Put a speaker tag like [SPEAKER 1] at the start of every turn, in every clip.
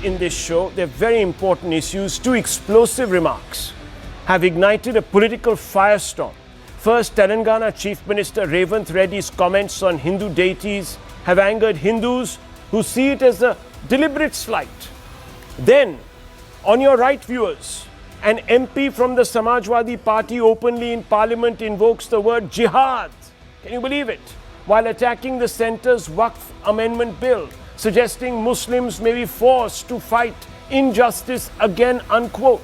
[SPEAKER 1] in this show. They're very important issues. Two explosive remarks have ignited a political firestorm. First, Telangana Chief Minister Revanth Reddy's comments on Hindu deities have angered Hindus who see it as a deliberate slight. Then, on your right, viewers, an MP from the Samajwadi Party openly in Parliament invokes the word Jihad. Can you believe it? While attacking the centre's Waqf Amendment Bill, suggesting Muslims may be forced to fight injustice again, unquote.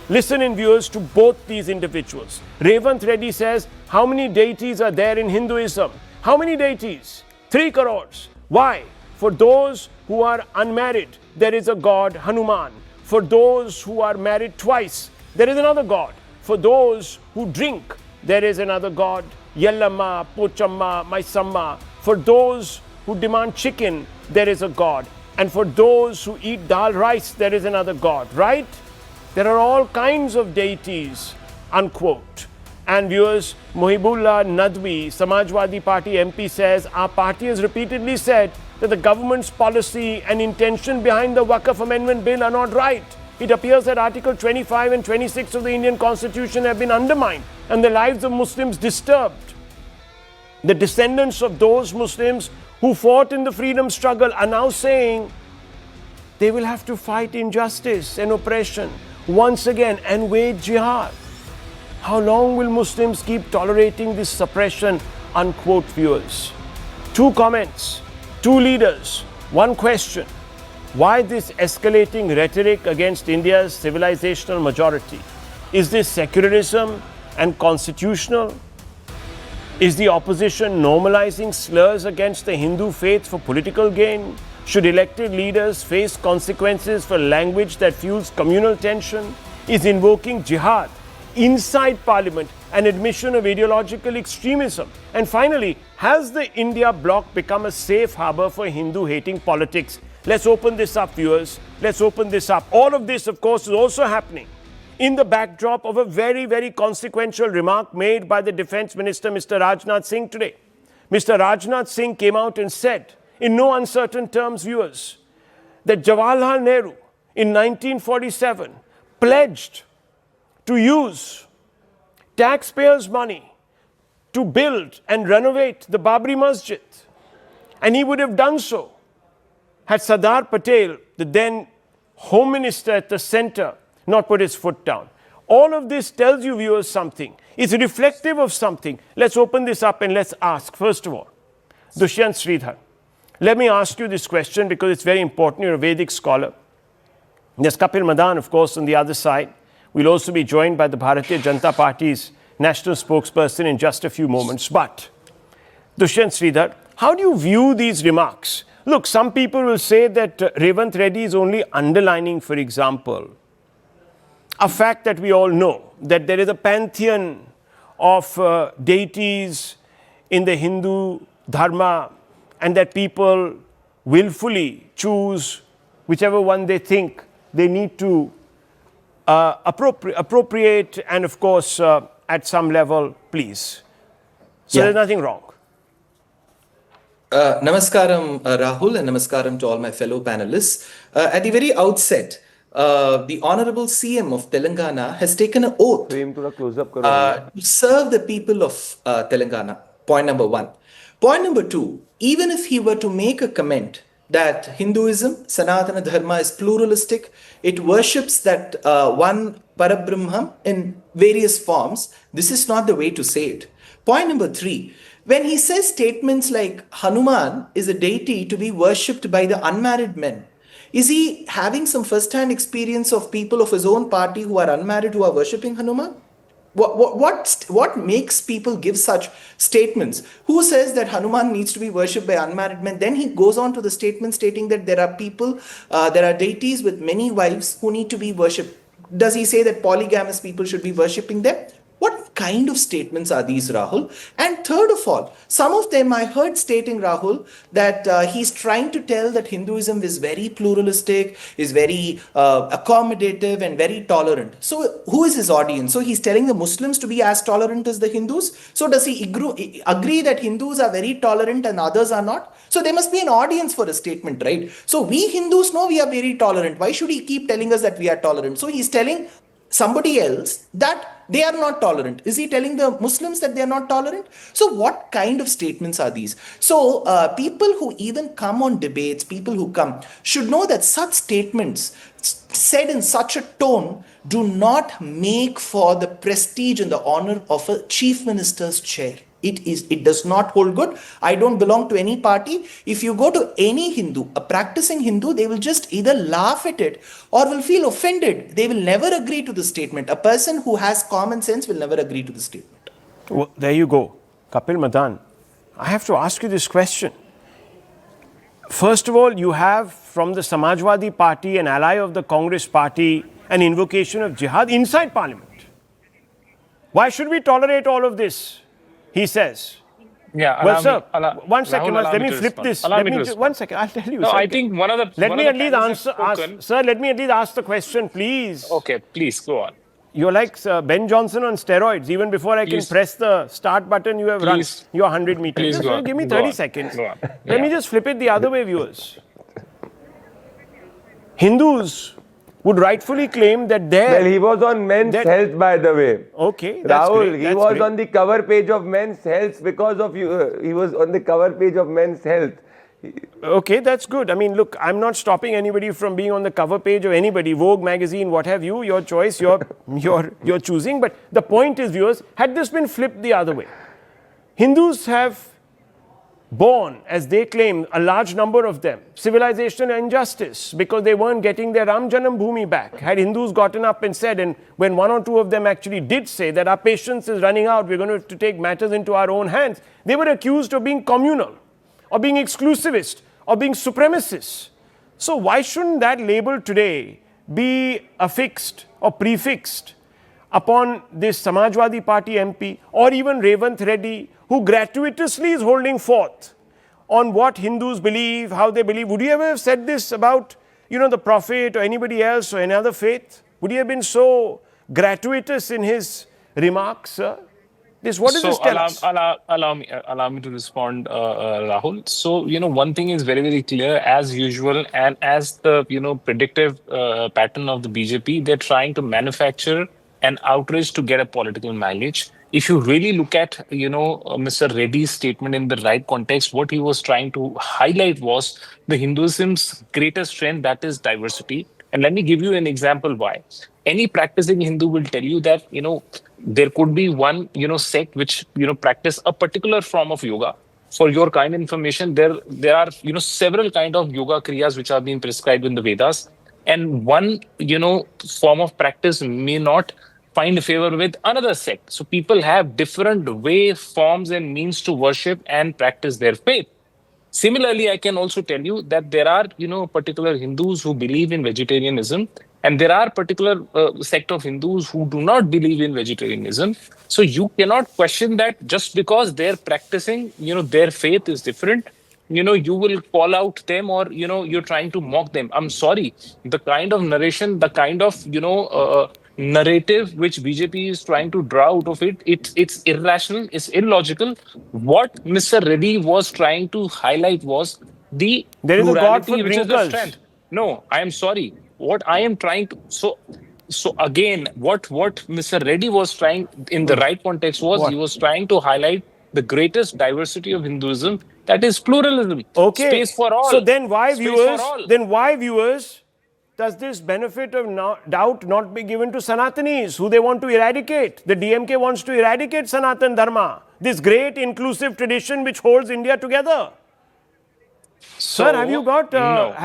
[SPEAKER 1] Listen in, viewers, to both these individuals. Revanth Reddy says, how many deities are there in Hinduism? How many deities? 3 crores. Why? For those who are unmarried, there is a god, Hanuman. For those who are married twice, there is another god. For those who drink, there is another god, Yellamma, Pochamma, Maisamma. For those who demand chicken, there is a god. And for those who eat dal rice, there is another god, right? There are all kinds of deities, unquote. And viewers, Mohibullah Nadwi, Samajwadi Party MP says, our party has repeatedly said that the government's policy and intention behind the Waqf Amendment Bill are not right. It appears that Article 25 and 26 of the Indian Constitution have been undermined and the lives of Muslims disturbed. The descendants of those Muslims who fought in the freedom struggle are now saying they will have to fight injustice and oppression once again and wage jihad. How long will Muslims keep tolerating this suppression? Unquote, viewers. 2 comments, 2 leaders, 1 question. Why this escalating rhetoric against India's civilizational majority? Is this secularism and constitutional? Is the opposition normalizing slurs against the Hindu faith for political gain? Should elected leaders face consequences for language that fuels communal tension? Is invoking jihad inside Parliament an admission of ideological extremism? And finally, has the India bloc become a safe harbor for Hindu-hating politics? Let's open this up, viewers. Let's open this up. All of this, of course, is also happening in the backdrop of a very, very consequential remark made by the Defence Minister, Mr. Rajnath Singh, today. Mr. Rajnath Singh came out and said, in no uncertain terms, viewers, that Jawaharlal Nehru in 1947 pledged to use taxpayers' money to build and renovate the Babri Masjid. And he would have done so had Sardar Patel, the then Home Minister at the centre, not put his foot down. All of this tells you, viewers, something. It's reflective of something. Let's open this up and let's ask, first of all, Dushyant Sridhar. Let me ask you this question because it's very important. You're a Vedic scholar. There's Kapil Madan, of course, on the other side. We'll also be joined by the Bharatiya Janata Party's national spokesperson in just a few moments. But, Dushyant Sridhar, how do you view these remarks? Look, some people will say that Revanth Reddy is only underlining, for example, a fact that we all know, that there is a pantheon of deities in the Hindu dharma and that people willfully choose whichever one they think they need to appropriate and, of course, at some level, please. So there's nothing wrong.
[SPEAKER 2] Namaskaram, Rahul, and namaskaram to all my fellow panelists. At the very outset, the Honorable CM of Telangana has taken an oath to serve the people of Telangana. Point number 1. Point number 2, even if he were to make a comment that Hinduism, Sanatana Dharma, is pluralistic, it worships that one Parabrahman in various forms, this is not the way to say it. Point number 3, when he says statements like Hanuman is a deity to be worshipped by the unmarried men, is he having some first-hand experience of people of his own party who are unmarried who are worshipping Hanuman? What makes people give such statements? Who says that Hanuman needs to be worshipped by unmarried men? Then he goes on to the statement stating that there are people, there are deities with many wives who need to be worshipped. Does he say that polygamous people should be worshipping them? What kind of statements are these, Rahul? And third of all, some of them I heard stating, Rahul, that he's trying to tell that Hinduism is very pluralistic, is very accommodative and very tolerant. So who is his audience? So he's telling the Muslims to be as tolerant as the Hindus. So does he agree that Hindus are very tolerant and others are not? So there must be an audience for a statement, right? So we Hindus know we are very tolerant. Why should he keep telling us that we are tolerant? So he's telling somebody else that they are not tolerant. Is he telling the Muslims that they are not tolerant? So what kind of statements are these? So people who even come on debates, people who come should know that such statements said in such a tone do not make for the prestige and the honor of a chief minister's chair. It does not hold good. I don't belong to any party. If you go to any Hindu, a practicing Hindu, they will just either laugh at it or will feel offended. They will never agree to the statement. A person who has common sense will never agree to the statement.
[SPEAKER 1] Well, there you go. Kapil Madan, I have to ask you this question. First of all, you have from the Samajwadi Party, an ally of the Congress Party, an invocation of jihad inside Parliament. Why should we tolerate all of this? He says.
[SPEAKER 3] Yeah.
[SPEAKER 1] Well, sir, one second.
[SPEAKER 3] Rahul,
[SPEAKER 1] Let me flip this. One second. I'll tell you.
[SPEAKER 3] No,
[SPEAKER 1] sir.
[SPEAKER 3] I think one of the.
[SPEAKER 1] Let me at least answer. Sir, let me at least ask the question, please.
[SPEAKER 3] Okay, please go on.
[SPEAKER 1] You're like Ben Johnson on steroids. Even before I can press the start button, you have run your 100 meters.
[SPEAKER 3] Please go on.
[SPEAKER 1] Give me 30 seconds.
[SPEAKER 3] Go on.
[SPEAKER 1] Let me just flip it the other way, viewers. Hindus would rightfully claim that
[SPEAKER 4] Well, he was on Men's Health, by the way.
[SPEAKER 1] Okay, that's
[SPEAKER 4] Rahul,
[SPEAKER 1] great.
[SPEAKER 4] he was on the cover page of Men's Health because of you. He was on the cover page of Men's Health.
[SPEAKER 1] Okay, that's good. I mean, look, I'm not stopping anybody from being on the cover page of anybody, Vogue magazine, what have you, your choice, you're choosing. But the point is, viewers, had this been flipped the other way, Hindus have borne, as they claim, a large number of them, civilization and injustice because they weren't getting their Ram Janam Bhoomi back. Had Hindus gotten up and said, and when one or two of them actually did say that our patience is running out, we're going to have to take matters into our own hands, they were accused of being communal, or being exclusivist, or being supremacist. So why shouldn't that label today be affixed or prefixed upon this Samajwadi Party MP or even Revanth Reddy, who gratuitously is holding forth on what Hindus believe, how they believe? Would he ever have said this about, the Prophet or anybody else or any other faith? Would he have been so gratuitous in his remarks, sir? What does this tell us?
[SPEAKER 3] Allow me to respond, Rahul. So, one thing is very, very clear, as usual, and as the, predictive pattern of the BJP, they're trying to manufacture an outrage to get a political mileage. If you really look at, Mr. Reddy's statement in the right context, what he was trying to highlight was the Hinduism's greatest strength, that is diversity. And let me give you an example why. Any practicing Hindu will tell you that, there could be one, sect which, practice a particular form of yoga. For your kind information, there are, several kind of yoga kriyas which are being prescribed in the Vedas. And one, form of practice may not find favor with another sect. So people have different way, forms and means to worship and practice their faith. Similarly, I can also tell you that there are, particular Hindus who believe in vegetarianism, and there are particular sect of Hindus who do not believe in vegetarianism. So you cannot question that just because they're practicing, their faith is different, you will call out them or, you're trying to mock them. I'm sorry. The kind of narration, the kind of, narrative which BJP is trying to draw out of it, it's irrational, it's illogical. What Mr. Reddy was trying to highlight was the
[SPEAKER 1] there is a God for
[SPEAKER 3] which is the
[SPEAKER 1] drinkers.
[SPEAKER 3] strength. No, I am sorry. What I am trying to so again, what Mr. Reddy was trying in the right context was he was trying to highlight the greatest diversity of Hinduism, that is pluralism.
[SPEAKER 1] Okay.
[SPEAKER 3] Space for all.
[SPEAKER 1] So then why
[SPEAKER 3] Space
[SPEAKER 1] viewers, does this benefit of doubt not be given to Sanatanis, who they want to eradicate? The DMK wants to eradicate Sanatan Dharma, this great inclusive tradition which holds India together.
[SPEAKER 3] So,
[SPEAKER 1] sir, have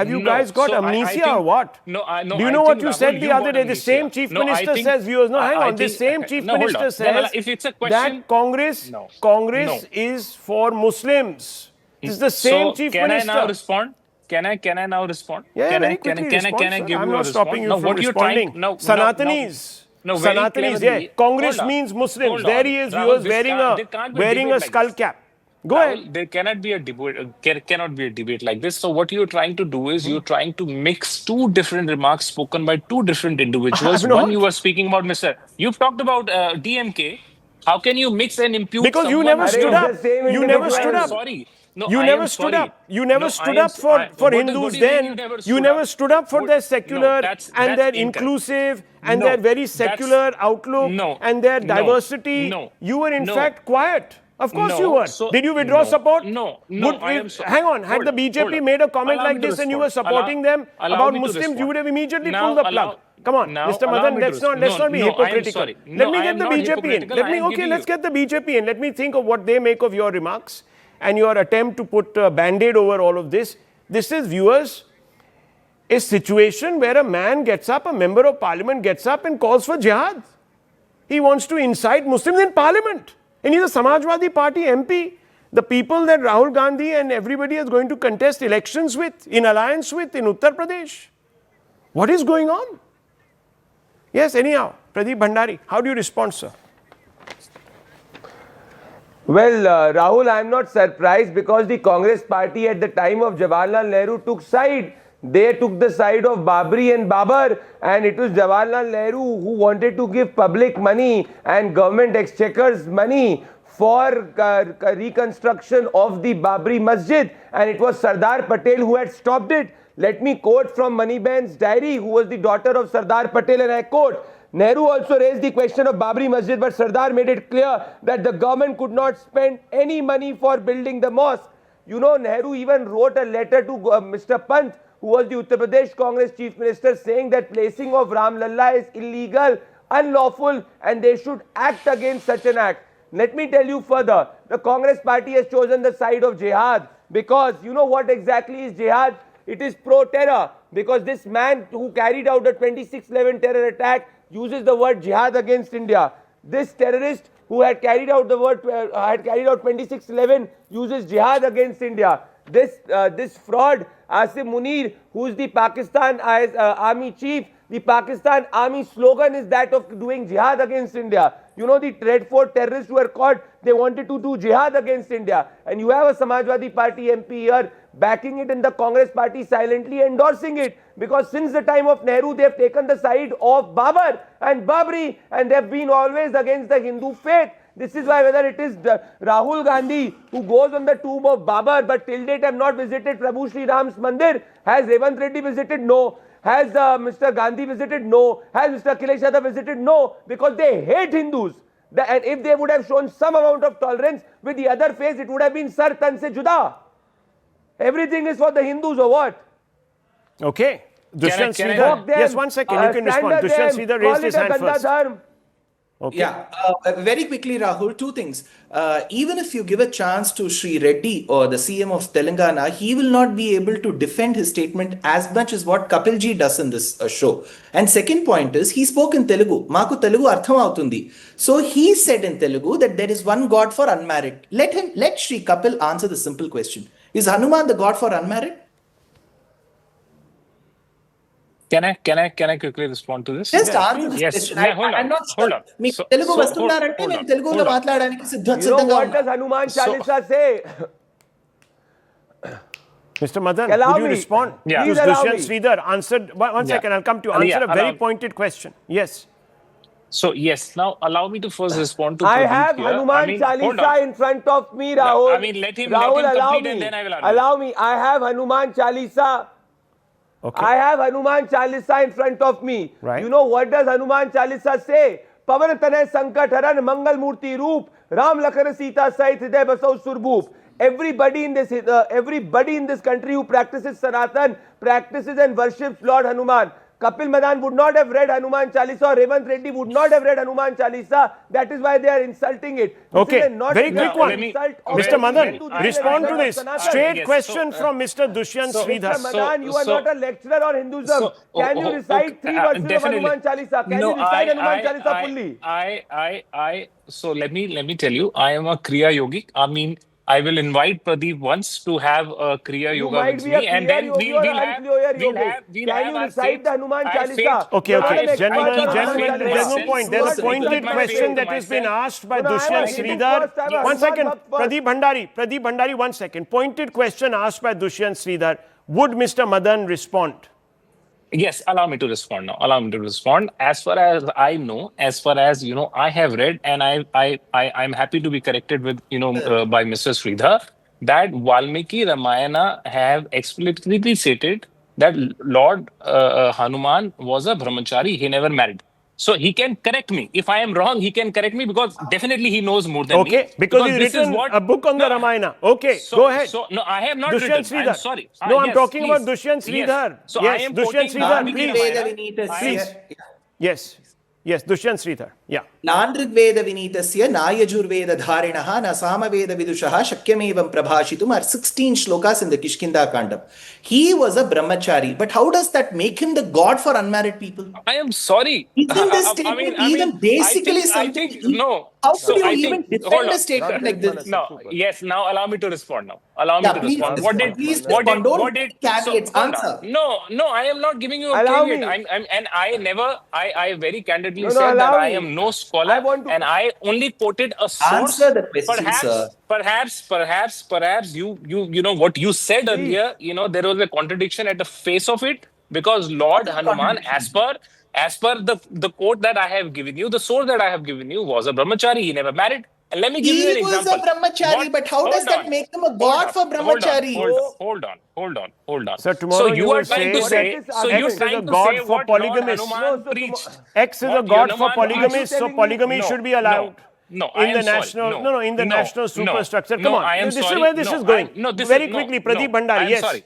[SPEAKER 1] you guys got amnesia or what?
[SPEAKER 3] No.
[SPEAKER 1] Do you know what you said the other day? The same chief minister says, viewers, hang on. The same chief minister says
[SPEAKER 3] if it's a question,
[SPEAKER 1] that Congress is for Muslims. This is the same chief minister.
[SPEAKER 3] Can I now respond? Can I now respond?
[SPEAKER 1] Yeah,
[SPEAKER 3] can
[SPEAKER 1] very
[SPEAKER 3] I
[SPEAKER 1] quickly
[SPEAKER 3] can I give
[SPEAKER 1] I'm
[SPEAKER 3] you
[SPEAKER 1] not
[SPEAKER 3] a
[SPEAKER 1] stopping
[SPEAKER 3] response?
[SPEAKER 1] you from responding. Sanatanis.
[SPEAKER 3] No, very
[SPEAKER 1] Sanatanis,
[SPEAKER 3] cleverly.
[SPEAKER 1] yeah. Congress
[SPEAKER 3] Hold on.
[SPEAKER 1] means Muslims.
[SPEAKER 3] Hold
[SPEAKER 1] There
[SPEAKER 3] on.
[SPEAKER 1] he is,
[SPEAKER 3] Rahul,
[SPEAKER 1] viewers,
[SPEAKER 3] this
[SPEAKER 1] wearing
[SPEAKER 3] there can't be a
[SPEAKER 1] a
[SPEAKER 3] debate
[SPEAKER 1] skull
[SPEAKER 3] like this.
[SPEAKER 1] cap. Go
[SPEAKER 3] Rahul,
[SPEAKER 1] ahead.
[SPEAKER 3] there cannot be a debate. Cannot be a debate like this. So what you're trying to do is you're trying to mix two different remarks spoken by two different individuals.
[SPEAKER 1] I'm
[SPEAKER 3] One,
[SPEAKER 1] not.
[SPEAKER 3] you were speaking about Mr. You've talked about DMK. How can you mix and impute
[SPEAKER 1] Because you
[SPEAKER 3] someone?
[SPEAKER 1] never
[SPEAKER 4] Arey,
[SPEAKER 1] stood
[SPEAKER 4] it's
[SPEAKER 1] up.
[SPEAKER 4] the same
[SPEAKER 1] You never
[SPEAKER 4] individual.
[SPEAKER 1] stood
[SPEAKER 3] I am
[SPEAKER 1] up.
[SPEAKER 3] sorry. No,
[SPEAKER 1] You
[SPEAKER 3] I
[SPEAKER 1] never
[SPEAKER 3] am
[SPEAKER 1] stood
[SPEAKER 3] sorry.
[SPEAKER 1] up. You never
[SPEAKER 3] No,
[SPEAKER 1] stood
[SPEAKER 3] I am
[SPEAKER 1] up for
[SPEAKER 3] what
[SPEAKER 1] Hindus
[SPEAKER 3] do you mean
[SPEAKER 1] then.
[SPEAKER 3] you never
[SPEAKER 1] You
[SPEAKER 3] stood
[SPEAKER 1] never
[SPEAKER 3] up?
[SPEAKER 1] stood up for
[SPEAKER 3] What-
[SPEAKER 1] their
[SPEAKER 3] no,
[SPEAKER 1] secular
[SPEAKER 3] that's
[SPEAKER 1] and their
[SPEAKER 3] incorrect.
[SPEAKER 1] inclusive and
[SPEAKER 3] No,
[SPEAKER 1] their very
[SPEAKER 3] that's-
[SPEAKER 1] secular outlook
[SPEAKER 3] no,
[SPEAKER 1] and their
[SPEAKER 3] no,
[SPEAKER 1] diversity.
[SPEAKER 3] no,
[SPEAKER 1] You were in
[SPEAKER 3] no.
[SPEAKER 1] fact quiet. Of course you
[SPEAKER 3] No,
[SPEAKER 1] were.
[SPEAKER 3] so-
[SPEAKER 1] Did you withdraw
[SPEAKER 3] no,
[SPEAKER 1] support?
[SPEAKER 3] no, I am sorry.
[SPEAKER 1] Hang on. Had
[SPEAKER 3] Hold
[SPEAKER 1] the
[SPEAKER 3] on,
[SPEAKER 1] BJP
[SPEAKER 3] hold on.
[SPEAKER 1] made a comment
[SPEAKER 3] Allow
[SPEAKER 1] like
[SPEAKER 3] me to
[SPEAKER 1] this and you were
[SPEAKER 3] respond.
[SPEAKER 1] supporting them
[SPEAKER 3] Allow
[SPEAKER 1] about
[SPEAKER 3] me to
[SPEAKER 1] Muslims, you
[SPEAKER 3] respond.
[SPEAKER 1] would have immediately
[SPEAKER 3] Now
[SPEAKER 1] pulled the plug.
[SPEAKER 3] allow-
[SPEAKER 1] Come on,
[SPEAKER 3] now
[SPEAKER 1] Mr.
[SPEAKER 3] allow
[SPEAKER 1] Madan,
[SPEAKER 3] me to
[SPEAKER 1] let's not be
[SPEAKER 3] No, I am
[SPEAKER 1] hypocritical.
[SPEAKER 3] sorry.
[SPEAKER 1] Let
[SPEAKER 3] No,
[SPEAKER 1] me
[SPEAKER 3] I
[SPEAKER 1] get
[SPEAKER 3] am
[SPEAKER 1] the
[SPEAKER 3] not
[SPEAKER 1] BJP in.
[SPEAKER 3] hypocritical.
[SPEAKER 1] Let
[SPEAKER 3] I
[SPEAKER 1] me
[SPEAKER 3] am giving
[SPEAKER 1] let's
[SPEAKER 3] you-
[SPEAKER 1] get the BJP in. Let me think of what they make of your remarks and your attempt to put a band-aid over all of this. This is, viewers, a situation where a man gets up, a member of parliament gets up and calls for jihad. He wants to incite Muslims in parliament. And he's a Samajwadi Party MP. The people that Rahul Gandhi and everybody is going to contest elections with, in alliance with, in Uttar Pradesh. What is going on? Yes, anyhow, Pradeep Bhandari, how do you respond, sir?
[SPEAKER 4] Well, Rahul, I am not surprised because the Congress party at the time of Jawaharlal Nehru took side. They took the side of Babri and Babar, and it was Jawaharlal Nehru who wanted to give public money and government exchequers money for reconstruction of the Babri Masjid, and it was Sardar Patel who had stopped it. Let me quote from Moneyban's diary, who was the daughter of Sardar Patel, and I quote, Nehru also raised the question of Babri Masjid, but Sardar made it clear that the government could not spend any money for building the mosque. You know, Nehru even wrote a letter to Mr. Pant, who was the Uttar Pradesh Congress Chief Minister, saying that placing of Ram Lalla is illegal, unlawful, and they should act against such an act. Let me tell you further, the Congress party has chosen the side of Jihad because you know what exactly is Jihad? It is pro-terror because this man who carried out the 26/11 terror attack uses the word Jihad against India. This terrorist who had carried out the word 26/11 uses Jihad against India. This fraud, Asim Munir, who is the Pakistan army chief, the Pakistan army slogan is that of doing jihad against India. You know, the Red Fort terrorists who were caught, they wanted to do jihad against India. And you have a Samajwadi Party MP here backing it and the Congress party silently endorsing it. Because since the time of Nehru, they have taken the side of Babar and Babri and they have been always against the Hindu faith. This is why whether it is Rahul Gandhi who goes on the tomb of Babar but till date have not visited Prabhu Sri Ram's Mandir. Has Revanth Reddy visited? No. Has Mr. Gandhi visited? No. Has Mr. Akhilesh Yadav visited? No. Because they hate Hindus. And if they would have shown some amount of tolerance with the other face, it would have been Sar Tan Se Juda. Everything is for the Hindus or what?
[SPEAKER 1] Okay. Dushyant
[SPEAKER 3] can I-
[SPEAKER 1] Sridhar. Yes, 1 second. You can respond. Dushyant Sridhar raised his hand first. Okay.
[SPEAKER 2] Yeah, very quickly, Rahul, two things. Even if you give a chance to Sri Reddy or the CM of Telangana, he will not be able to defend his statement as much as what Kapilji does in this show. And second point is, he spoke in Telugu. Maku Telugu artham avutundi. So he said in Telugu that there is one God for unmarried. Let Sri Kapil answer the simple question. Is Hanuman the God for unmarried?
[SPEAKER 3] Can I quickly respond to this?
[SPEAKER 2] Just answer this
[SPEAKER 3] Yes.
[SPEAKER 2] question.
[SPEAKER 3] No, hold
[SPEAKER 2] I'm
[SPEAKER 3] on.
[SPEAKER 2] not sure.
[SPEAKER 3] Hold on.
[SPEAKER 2] మీకు
[SPEAKER 3] So-
[SPEAKER 2] Telugu
[SPEAKER 3] so,
[SPEAKER 2] వస్తున్నారంటే
[SPEAKER 3] hold
[SPEAKER 2] నేను
[SPEAKER 3] on,
[SPEAKER 2] తెలుగులో
[SPEAKER 3] hold on.
[SPEAKER 2] మాట్లాడడానికి
[SPEAKER 4] You know
[SPEAKER 2] సిద్ధంగా
[SPEAKER 4] what
[SPEAKER 2] ఉన్నా.
[SPEAKER 4] does Hanuman Chalisa say?
[SPEAKER 1] Mr. Madan,
[SPEAKER 4] Allow
[SPEAKER 1] would you
[SPEAKER 4] me.
[SPEAKER 1] respond?
[SPEAKER 3] Yeah.
[SPEAKER 4] Please
[SPEAKER 1] To
[SPEAKER 4] allow
[SPEAKER 1] Dushyant
[SPEAKER 4] me.
[SPEAKER 1] Sridhar answered. One
[SPEAKER 3] Yeah.
[SPEAKER 1] second, I'll come to you.
[SPEAKER 3] Yeah,
[SPEAKER 1] Answer a very
[SPEAKER 3] allow-
[SPEAKER 1] pointed question. Yes.
[SPEAKER 3] So yes, now allow me to first respond to
[SPEAKER 4] I
[SPEAKER 3] Pradeep
[SPEAKER 4] have
[SPEAKER 3] here.
[SPEAKER 4] Hanuman
[SPEAKER 3] hold
[SPEAKER 4] Chalisa
[SPEAKER 3] on.
[SPEAKER 4] in front of me, Rahul.
[SPEAKER 3] I mean, let him
[SPEAKER 4] Rahul, allow
[SPEAKER 3] complete
[SPEAKER 4] me.
[SPEAKER 3] and then I will argue.
[SPEAKER 4] Allow me. I have Hanuman Chalisa.
[SPEAKER 1] Okay.
[SPEAKER 4] I have Hanuman Chalisa in front of me.
[SPEAKER 1] Right.
[SPEAKER 4] You know what does Hanuman Chalisa say? Pavan tanay sankat haran mangal murti roop Ram Lakhan Sita Sahit Hriday Basav Surbhoop. Everybody in this country who practices Sanatan practices and worships Lord Hanuman. Kapil Madan would not have read Hanuman Chalisa or Revanth Reddy would not have read Hanuman Chalisa. That is why they are insulting it. This
[SPEAKER 1] Okay,
[SPEAKER 4] is a not
[SPEAKER 1] very
[SPEAKER 4] an
[SPEAKER 1] quick one.
[SPEAKER 4] insult of
[SPEAKER 1] Mr. Madan,
[SPEAKER 4] Hindu, this is
[SPEAKER 1] respond
[SPEAKER 4] an
[SPEAKER 1] to
[SPEAKER 4] insult
[SPEAKER 1] this.
[SPEAKER 4] of Sanatan.
[SPEAKER 1] Straight
[SPEAKER 3] Yes,
[SPEAKER 1] question
[SPEAKER 3] so,
[SPEAKER 1] from Mr. Dushyant
[SPEAKER 3] so-
[SPEAKER 1] Sridhar.
[SPEAKER 4] Mr. Madan, you are
[SPEAKER 3] so-
[SPEAKER 4] not a lecturer on Hinduism.
[SPEAKER 3] So-
[SPEAKER 4] Can you recite
[SPEAKER 3] okay,
[SPEAKER 4] three verses of
[SPEAKER 3] definitely.
[SPEAKER 4] Hanuman Chalisa? Can
[SPEAKER 3] No,
[SPEAKER 4] you recite
[SPEAKER 3] I-
[SPEAKER 4] Hanuman
[SPEAKER 3] I-
[SPEAKER 4] Chalisa
[SPEAKER 3] I-
[SPEAKER 4] fully?
[SPEAKER 3] So let me tell you, I am a Kriya yogic. I mean, I will invite Pradeep once to have a Kriya
[SPEAKER 4] You
[SPEAKER 3] Yoga
[SPEAKER 4] might
[SPEAKER 3] with
[SPEAKER 4] be a
[SPEAKER 3] me, and
[SPEAKER 4] clear
[SPEAKER 3] then
[SPEAKER 4] yogi or unclear yogi.
[SPEAKER 3] we'll
[SPEAKER 4] Can
[SPEAKER 3] have
[SPEAKER 4] you
[SPEAKER 3] our
[SPEAKER 4] recite
[SPEAKER 3] faith.
[SPEAKER 4] the Hanuman
[SPEAKER 3] I have faith.
[SPEAKER 4] Chalisa?
[SPEAKER 1] Okay,
[SPEAKER 4] You're not
[SPEAKER 1] okay.
[SPEAKER 4] an expert
[SPEAKER 3] I
[SPEAKER 1] Gentlemen,
[SPEAKER 4] on
[SPEAKER 3] keep my
[SPEAKER 4] Hanuman
[SPEAKER 3] faith
[SPEAKER 1] gentlemen,
[SPEAKER 3] to
[SPEAKER 1] there's no
[SPEAKER 4] Chalisa.
[SPEAKER 3] myself.
[SPEAKER 1] point.
[SPEAKER 4] Do
[SPEAKER 1] There's a
[SPEAKER 4] not
[SPEAKER 3] So I
[SPEAKER 4] insult
[SPEAKER 3] keep
[SPEAKER 1] pointed
[SPEAKER 3] my
[SPEAKER 4] my
[SPEAKER 3] faith
[SPEAKER 1] question
[SPEAKER 4] faith.
[SPEAKER 3] to
[SPEAKER 1] that has been
[SPEAKER 3] myself.
[SPEAKER 1] asked by
[SPEAKER 4] No, I am
[SPEAKER 1] Dushyant
[SPEAKER 4] asking you
[SPEAKER 1] Sridhar.
[SPEAKER 4] first. I'm
[SPEAKER 1] One second,
[SPEAKER 4] Hanuman
[SPEAKER 1] Pradeep Bhandari, one second. Pointed question asked by Dushyant Sridhar. Would Mr. Madan respond?
[SPEAKER 3] Yes, allow me to respond now. Allow me to respond. As far as I know, as far as I have read, and I'm happy to be corrected with by Mr. Sridhar, that Valmiki Ramayana have explicitly stated that Lord Hanuman was a brahmachari. He never married. So he can correct me if I am wrong. He can correct me because definitely he knows more than me.
[SPEAKER 1] Okay, because
[SPEAKER 3] Because
[SPEAKER 1] he's
[SPEAKER 3] this is
[SPEAKER 1] written
[SPEAKER 3] what
[SPEAKER 1] a book on the
[SPEAKER 3] no.
[SPEAKER 1] Ramayana. Okay,
[SPEAKER 3] So
[SPEAKER 1] go ahead.
[SPEAKER 3] so no, I have not
[SPEAKER 1] Dushyant
[SPEAKER 3] written. I'm
[SPEAKER 1] Sridhar.
[SPEAKER 3] sorry.
[SPEAKER 1] No, I'm
[SPEAKER 3] Yes,
[SPEAKER 1] talking about
[SPEAKER 3] please.
[SPEAKER 1] Dushyant
[SPEAKER 3] Yes.
[SPEAKER 1] Sridhar.
[SPEAKER 3] So I
[SPEAKER 1] Yes,
[SPEAKER 3] am
[SPEAKER 1] Dushyant
[SPEAKER 3] quoting
[SPEAKER 1] Sridhar,
[SPEAKER 3] Valmiki
[SPEAKER 1] please.
[SPEAKER 3] Ramayana.
[SPEAKER 1] Please. Yes. Yes, Dushyant Sridhar. Yeah.
[SPEAKER 2] नानृग्वेदविनीतस्य नायजुर्वेदधारिणः न सामवेदविदुषः शक्यमेवं प्रभाषितुम् are 16 shlokas in the Kishkinda Kandam. He was a brahmachari, but how does that make him the god for unmarried people?
[SPEAKER 3] I am sorry.
[SPEAKER 2] Isn't this statement even basically
[SPEAKER 3] I
[SPEAKER 2] something?
[SPEAKER 3] think no.
[SPEAKER 2] How could
[SPEAKER 3] So
[SPEAKER 2] you
[SPEAKER 3] I
[SPEAKER 2] even
[SPEAKER 3] think hold
[SPEAKER 2] defend a
[SPEAKER 3] on.
[SPEAKER 2] statement like this?
[SPEAKER 3] No, yes. Now allow me to respond. Now allow me
[SPEAKER 2] Yeah,
[SPEAKER 3] to
[SPEAKER 2] please
[SPEAKER 3] respond.
[SPEAKER 2] respond. Please respond. Don't
[SPEAKER 3] What
[SPEAKER 2] give
[SPEAKER 3] did?
[SPEAKER 2] any
[SPEAKER 3] So
[SPEAKER 2] caveats.
[SPEAKER 3] hold on.
[SPEAKER 2] Answer.
[SPEAKER 3] No, no. I am not giving you a
[SPEAKER 4] Allow
[SPEAKER 3] caveat.
[SPEAKER 4] me.
[SPEAKER 3] And I never. I very candidly
[SPEAKER 4] No,
[SPEAKER 3] said that
[SPEAKER 4] allow
[SPEAKER 3] I
[SPEAKER 4] me.
[SPEAKER 3] am no
[SPEAKER 4] I
[SPEAKER 3] scholar,
[SPEAKER 4] want to.
[SPEAKER 3] and I only quoted a
[SPEAKER 2] Answer
[SPEAKER 3] source.
[SPEAKER 2] the question, sir.
[SPEAKER 3] Perhaps you know what you said
[SPEAKER 4] Please.
[SPEAKER 3] earlier. There was a contradiction at the face of it because Lord
[SPEAKER 2] What is
[SPEAKER 3] Hanuman,
[SPEAKER 2] contradiction?
[SPEAKER 3] as per the quote that I have given you, the source that I have given you was a brahmachari. He never married. And let me give you
[SPEAKER 2] He
[SPEAKER 3] an
[SPEAKER 2] was a
[SPEAKER 3] example.
[SPEAKER 2] brahmachari,
[SPEAKER 3] What?
[SPEAKER 2] but how does
[SPEAKER 3] Hold
[SPEAKER 2] that
[SPEAKER 3] on.
[SPEAKER 2] make him a
[SPEAKER 3] Hold
[SPEAKER 2] god
[SPEAKER 3] on.
[SPEAKER 2] for
[SPEAKER 3] Hold on.
[SPEAKER 2] brahmachari?
[SPEAKER 3] Hold on.
[SPEAKER 1] So
[SPEAKER 3] So
[SPEAKER 1] tomorrow you
[SPEAKER 3] you are
[SPEAKER 1] will
[SPEAKER 3] trying to
[SPEAKER 1] say
[SPEAKER 4] What is
[SPEAKER 3] say.
[SPEAKER 1] that
[SPEAKER 4] this
[SPEAKER 3] So you're
[SPEAKER 1] X
[SPEAKER 4] argument?
[SPEAKER 1] is a
[SPEAKER 3] trying to say
[SPEAKER 1] god for
[SPEAKER 3] what Lord
[SPEAKER 1] polygamists.
[SPEAKER 4] No,
[SPEAKER 3] Hanuman
[SPEAKER 4] so
[SPEAKER 3] preached.
[SPEAKER 1] X is a
[SPEAKER 3] What
[SPEAKER 1] god for
[SPEAKER 3] Hanuman
[SPEAKER 4] are you
[SPEAKER 1] polygamists,
[SPEAKER 3] preached.
[SPEAKER 1] so
[SPEAKER 4] telling me?
[SPEAKER 1] polygamy
[SPEAKER 3] No.
[SPEAKER 1] should be allowed.
[SPEAKER 3] No. I
[SPEAKER 1] In the
[SPEAKER 3] am sorry.
[SPEAKER 1] national, no, in the
[SPEAKER 3] No.
[SPEAKER 1] national
[SPEAKER 3] No.
[SPEAKER 1] superstructure. Come
[SPEAKER 3] No.
[SPEAKER 1] on,
[SPEAKER 3] I am
[SPEAKER 1] this is
[SPEAKER 3] sorry.
[SPEAKER 1] where this
[SPEAKER 3] No.
[SPEAKER 1] is going.
[SPEAKER 3] No. This
[SPEAKER 1] Very
[SPEAKER 3] is
[SPEAKER 1] quickly,
[SPEAKER 3] no.
[SPEAKER 1] Pradeep
[SPEAKER 3] No. I
[SPEAKER 1] Bhandari.
[SPEAKER 3] am
[SPEAKER 1] Yes,
[SPEAKER 3] sorry.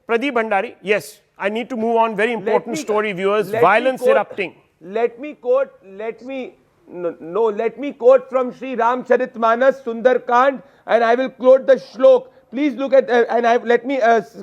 [SPEAKER 1] Pradeep Bhandari. Yes, I need to move on. Very important story, viewers.
[SPEAKER 4] let me
[SPEAKER 1] Violence
[SPEAKER 4] quote-
[SPEAKER 1] erupting.
[SPEAKER 4] Let me quote. Let me quote from Sri Ramcharitmanas Sundarkand, and I will quote the shlok. Please look at let me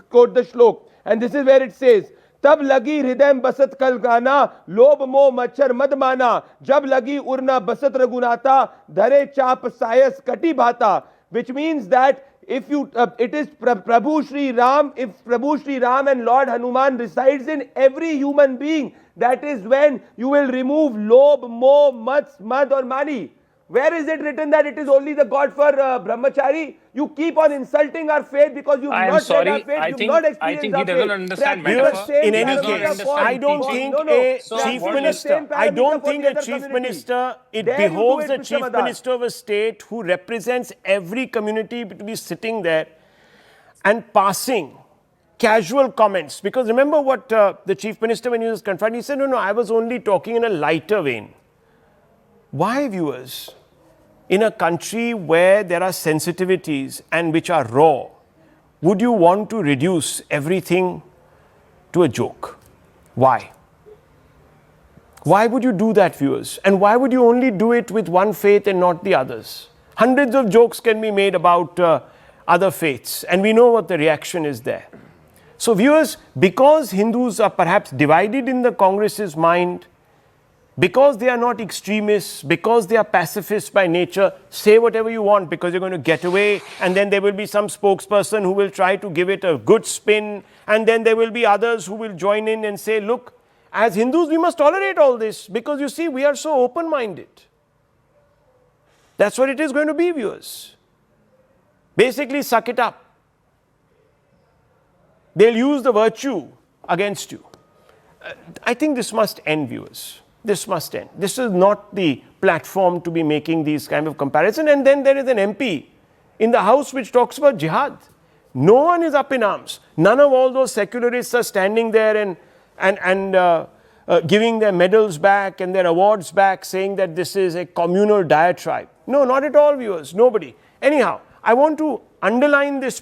[SPEAKER 4] quote the shlok, and this is where it says. तब लगी हृदय बसत कल गाना लोभ मोह मच्छर मद माना जब लगी उड़ना बसत रघुनाथा धरे चाप सायस कटी भाता, which means that if you it is Prabhu Shri Ram, if Prabhu Shri Ram and Lord Hanuman resides in every human being, that is when you will remove lobh, moh, mad or mani. Where is it written that it is only the God for brahmachari? You keep on insulting our faith because you've
[SPEAKER 3] I am
[SPEAKER 4] not read our
[SPEAKER 3] sorry.
[SPEAKER 4] faith,
[SPEAKER 3] I
[SPEAKER 4] you've
[SPEAKER 3] think
[SPEAKER 4] not
[SPEAKER 3] I
[SPEAKER 4] experienced
[SPEAKER 3] think he
[SPEAKER 4] our
[SPEAKER 3] doesn't
[SPEAKER 4] faith.
[SPEAKER 3] understand
[SPEAKER 4] Practice the
[SPEAKER 1] Viewers,
[SPEAKER 3] metaphor.
[SPEAKER 4] same
[SPEAKER 1] in
[SPEAKER 3] He
[SPEAKER 1] any
[SPEAKER 3] does not
[SPEAKER 4] parameter
[SPEAKER 1] case,
[SPEAKER 4] for-
[SPEAKER 1] I
[SPEAKER 3] understand
[SPEAKER 1] don't
[SPEAKER 3] teaching.
[SPEAKER 1] think
[SPEAKER 4] no,
[SPEAKER 1] a
[SPEAKER 3] So
[SPEAKER 1] chief
[SPEAKER 3] what
[SPEAKER 4] practice the
[SPEAKER 3] is
[SPEAKER 1] minister,
[SPEAKER 4] same
[SPEAKER 1] I
[SPEAKER 4] parameter
[SPEAKER 1] don't
[SPEAKER 4] for
[SPEAKER 1] think
[SPEAKER 4] the
[SPEAKER 1] a
[SPEAKER 4] other
[SPEAKER 1] chief
[SPEAKER 4] community.
[SPEAKER 1] minister, it
[SPEAKER 4] Dare you do
[SPEAKER 1] behoves
[SPEAKER 4] it,
[SPEAKER 1] the
[SPEAKER 4] Mr.
[SPEAKER 1] chief
[SPEAKER 4] Madan.
[SPEAKER 1] minister of a state who represents every community to be sitting there and passing casual comments. Because remember what the chief minister, when he was confronted, he said, no, I was only talking in a lighter vein. Why, viewers? In a country where there are sensitivities and which are raw, would you want to reduce everything to a joke? Why? Why would you do that, viewers? And why would you only do it with one faith and not the others? Hundreds of jokes can be made about other faiths, and we know what the reaction is there. So, viewers, because Hindus are perhaps divided in the Congress's mind, because they are not extremists, because they are pacifists by nature, say whatever you want because you're going to get away, and then there will be some spokesperson who will try to give it a good spin, and then there will be others who will join in and say, look, as Hindus, we must tolerate all this because you see, we are so open-minded. That's what it is going to be, viewers. Basically, suck it up. They'll use the virtue against you. I think this must end, viewers. This must end. This is not the platform to be making these kind of comparisons. And then there is an MP in the House which talks about jihad. No one is up in arms. None of all those secularists are standing there and giving their medals back and their awards back, saying that this is a communal diatribe. No, not at all, viewers. Nobody. Anyhow, I want to underline this